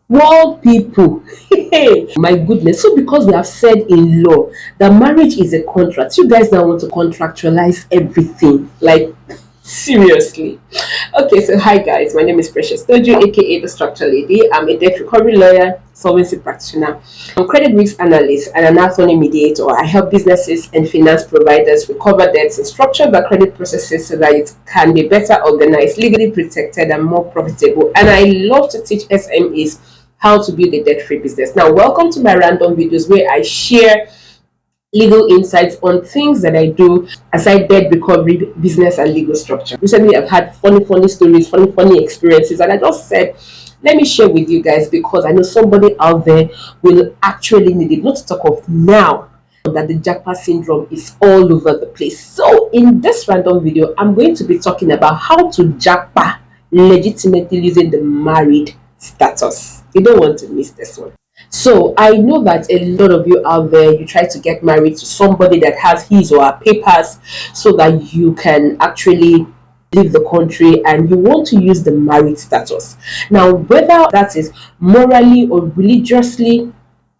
World people, my goodness. So, because we have said in law that marriage is a contract, you guys now want to contractualize everything. Like, seriously. Okay, so hi guys, my name is Precious Toju, aka the Structure Lady. I'm a debt recovery lawyer, solvency practitioner, I'm credit risk analyst, and an attorney mediator. I help businesses and finance providers recover debts and structure their credit processes so that it can be better organized, legally protected, and more profitable. And I love to teach SMEs how to build a debt-free business. Now, welcome to my random videos where I share legal insights on things that I do aside debt recovery, business, and legal structure. Recently, I've had funny stories, funny experiences, and I just said, let me share with you guys because I know somebody out there will actually need it. Not to talk of now that the Japa syndrome is all over the place. So, in this random video, I'm going to be talking about how to Japa legitimately using the married status. You don't want to miss this one. So I know that a lot of you out there, you try to get married to somebody that has his or her papers so that you can actually leave the country and you want to use the married status. Now, whether that is morally or religiously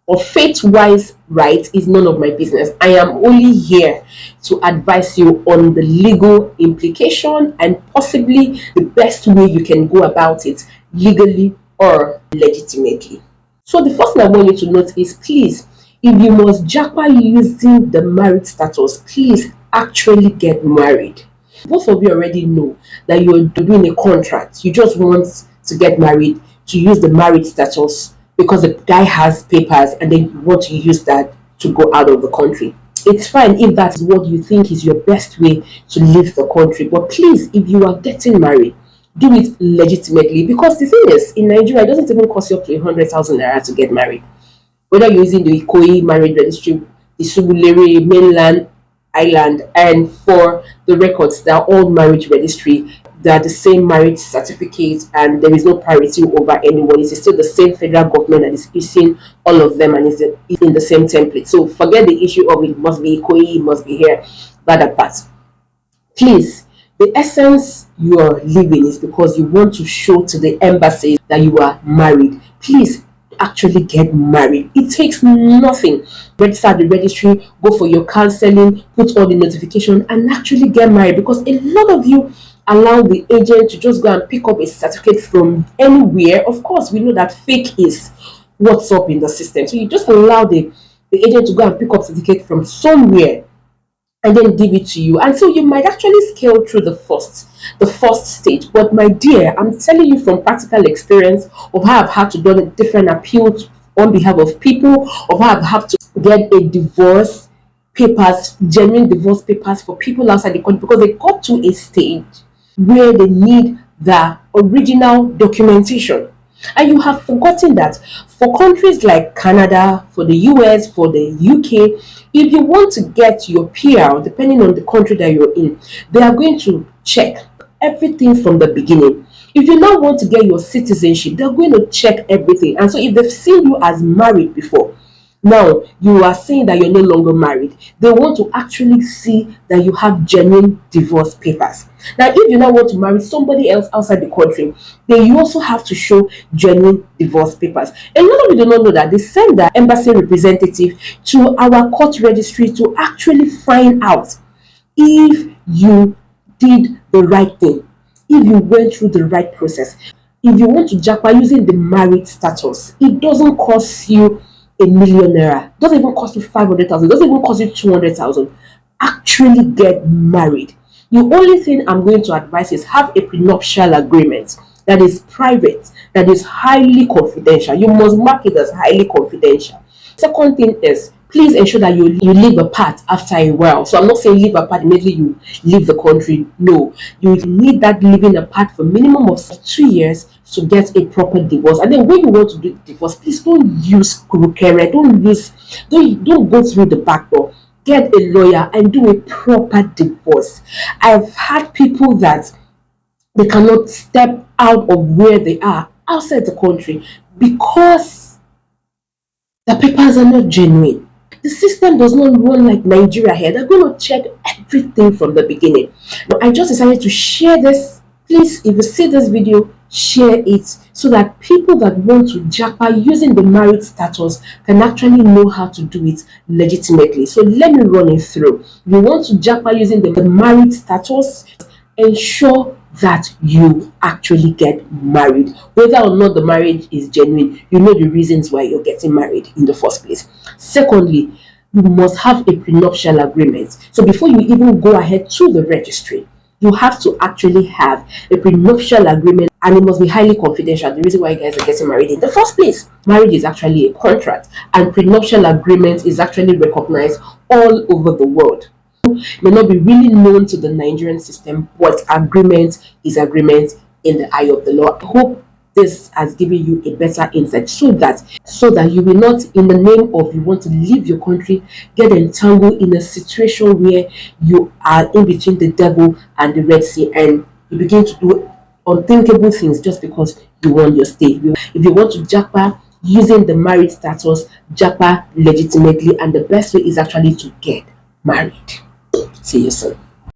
or faith-wise right is none of my business. I am only here to advise you on the legal implication and possibly the best way you can go about it legally or legitimately. So the first thing I want you to note is, please, if you must japa using the married status, please actually get married. Both of you already know that you're doing a contract. You just want to get married to use the married status because the guy has papers and then you want to use that to go out of the country. It's fine if that's what you think is your best way to leave the country. But please, if you are getting married, do it legitimately, because the thing is, in Nigeria, it doesn't even cost you up to 100,000 naira to get married. Whether you're using the Ikoyi marriage registry, the Subulere mainland island, and for the records, they're all marriage registry. They're the same marriage certificate, and there is no priority over anyone. It's still the same federal government that is issuing all of them, and it's in the same template. So forget the issue of it must be Ikoyi, it must be here, that apart. Please, the essence you are living is because you want to show to the embassy that you are married. Please actually get married. It takes nothing. Register at the registry, go for your counseling, put all the notification, and actually get married, because a lot of you allow the agent to just go and pick up a certificate from anywhere. Of course, we know that fake is what's up in the system. So you just allow the agent to go and pick up certificate from somewhere and then give it to you, and so you might actually scale through the first stage. But my dear, I'm telling you from practical experience of how I've had to do a different appeals on behalf of people, of how I've had to get a divorce papers, genuine divorce papers for people outside the country, because they got to a stage where they need the original documentation. And you have forgotten that for countries like Canada, for the US, for the UK, if you want to get your PR, depending on the country that you're in, they are going to check everything from the beginning. If you now want to get your citizenship, they're going to check everything. And so if they've seen you as married before, now you are saying that you're no longer married, they want to actually see that you have genuine divorce papers. Now, if you now want to marry somebody else outside the country, then you also have to show genuine divorce papers. A lot of you do not know that they send the embassy representative to our court registry to actually find out if you did the right thing, if you went through the right process. If you want to japa using the married status, it doesn't cost you a million naira. It doesn't even cost you 500,000. It doesn't even cost you 200,000. Actually get married. The only thing I'm going to advise is have a prenuptial agreement that is private, that is highly confidential. You must mark it as highly confidential. Second thing is, please ensure that you live apart after a while. So I'm not saying live apart immediately you leave the country. No, you need that living apart for minimum of 2 years to get a proper divorce. And then when you want to do divorce, please don't use kurukere, don't go through the back door. Get a lawyer and do a proper divorce. I've had people that they cannot step out of where they are outside the country because the papers are not genuine. The system does not run like Nigeria here. They're going to check everything from the beginning. Now, I just decided to share this. Please, if you see this video, share it so that people that want to japa using the married status can actually know how to do it legitimately. So let me run it through. If you want to japa using the married status, ensure that you actually get married. Whether or not the marriage is genuine, you know the reasons why you're getting married in the first place. Secondly, you must have a prenuptial agreement. So before you even go ahead to the registry, you have to actually have a prenuptial agreement, and it must be highly confidential. The reason why you guys are getting married in the first place. Marriage is actually a contract, and prenuptial agreement is actually recognized all over the world. May not be really known to the Nigerian system, but agreement is agreement in the eye of the law. I hope this has given you a better insight so that you will not, in the name of you want to leave your country, get entangled in a situation where you are in between the devil and the Red Sea, and you begin to do unthinkable things just because you want your stay. If you want to japa using the married status, japa legitimately, and the best way is actually to get married. See you soon.